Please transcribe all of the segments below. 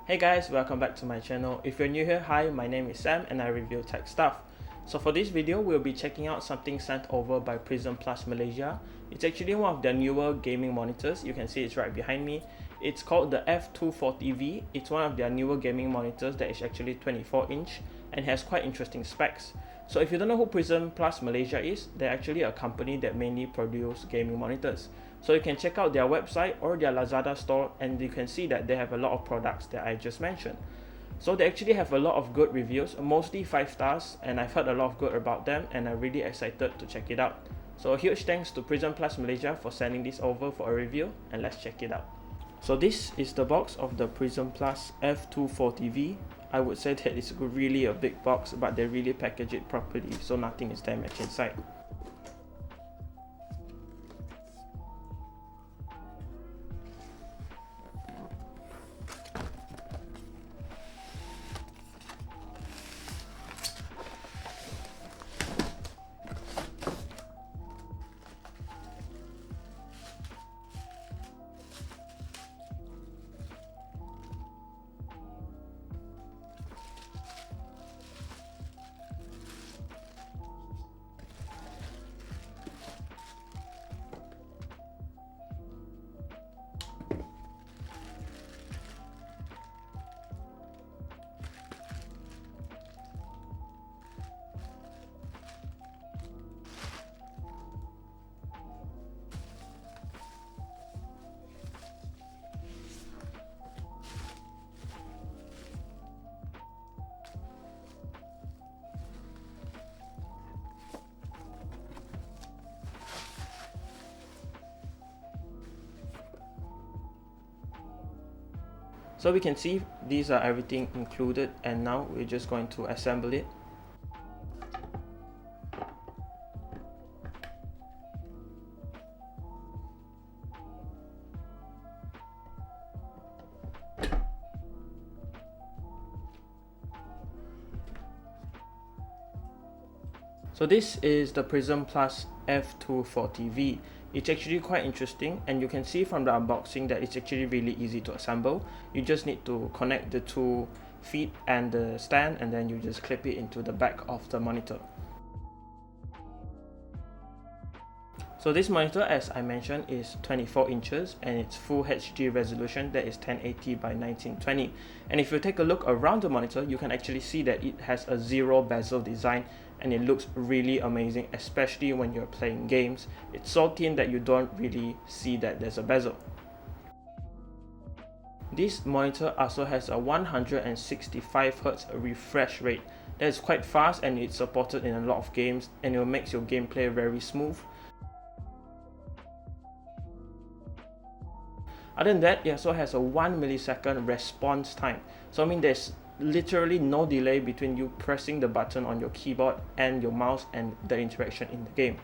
Hey guys, welcome back to my channel. If you're new here, hi, my name is Sam and I review tech stuff. So for this video, we'll be checking out something sent over by PRISM Malaysia. It's actually one of their newer gaming monitors. You can see it's right behind me. It's called the F240v. It's one of their newer gaming monitors that is actually 24-inch and has quite interesting specs. So if you don't know who PRISM Malaysia is, they're actually a company that mainly produce gaming monitors. So you can check out their website or their Lazada store and you can see that they have a lot of products that I just mentioned. So they actually have a lot of good reviews, mostly 5 stars, and I've heard a lot of good about them and I'm really excited to check it out. So a huge thanks to PRISM Malaysia for sending this over for a review, and let's check it out. So this is the box of the PRISM F240v. I would say that it's really a big box, but they really package it properly so nothing is damaged inside. So we can see these are everything included, and now we're just going to assemble it. So this is the PRISM F240v. It's actually quite interesting, and you can see from the unboxing that it's actually really easy to assemble. You just need to connect the two feet and the stand, and then you just clip it into the back of the monitor. So this monitor, as I mentioned, is 24 inches and it's full HD resolution, that is 1080 by 1920. And if you take a look around the monitor, you can actually see that it has a ZeroBezel design and it looks really amazing, especially when you're playing games. It's so thin that you don't really see that there's a bezel. This monitor also has a 165Hz refresh rate. That is quite fast and it's supported in a lot of games, and it makes your gameplay very smooth. Other than that, it also has a 1 millisecond response time. So I mean, there's literally no delay between you pressing the button on your keyboard and your mouse and the interaction in the game.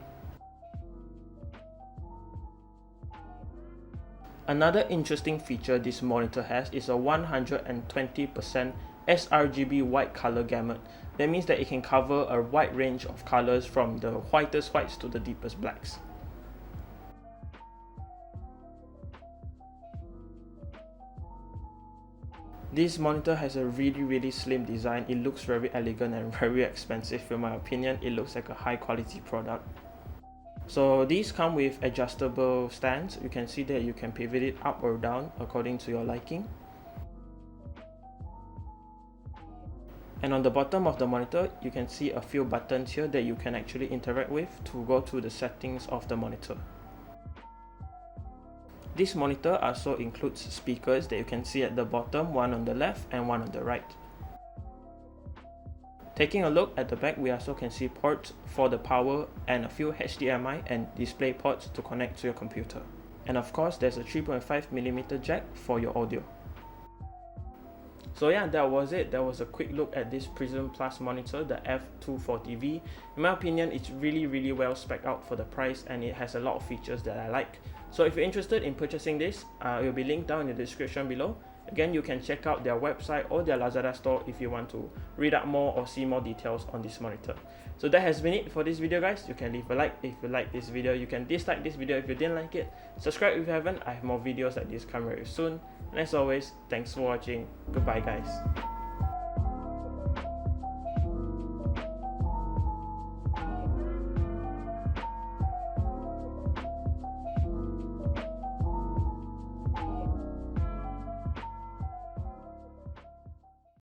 Another interesting feature this monitor has is a 120% sRGB white color gamut. That means that it can cover a wide range of colors from the whitest whites to the deepest blacks. This monitor has a really slim design. It looks very elegant and very expensive in my opinion. It looks like a high quality product. So these come with adjustable stands. You can see that you can pivot it up or down according to your liking. And on the bottom of the monitor, you can see a few buttons here that you can actually interact with to go through the settings of the monitor. This monitor also includes speakers that you can see at the bottom, one on the left and one on the right. Taking a look at the back, we also can see ports for the power and a few HDMI and display ports to connect to your computer. And of course, there's a 3.5mm jack for your audio. So yeah, that was it. That was a quick look at this PRISM monitor, the F240v. In my opinion, it's really well spec'd out for the price, and it has a lot of features that I like. So if you're interested in purchasing this, it will be linked down in the description below. Again, you can check out their website or their Lazada store if you want to read up more or see more details on this monitor. So that has been it for this video, guys. You can leave a like if you like this video, you can dislike this video if you didn't like it, subscribe if you haven't. I have more videos like this coming very soon, and as always, thanks for watching. Goodbye, guys.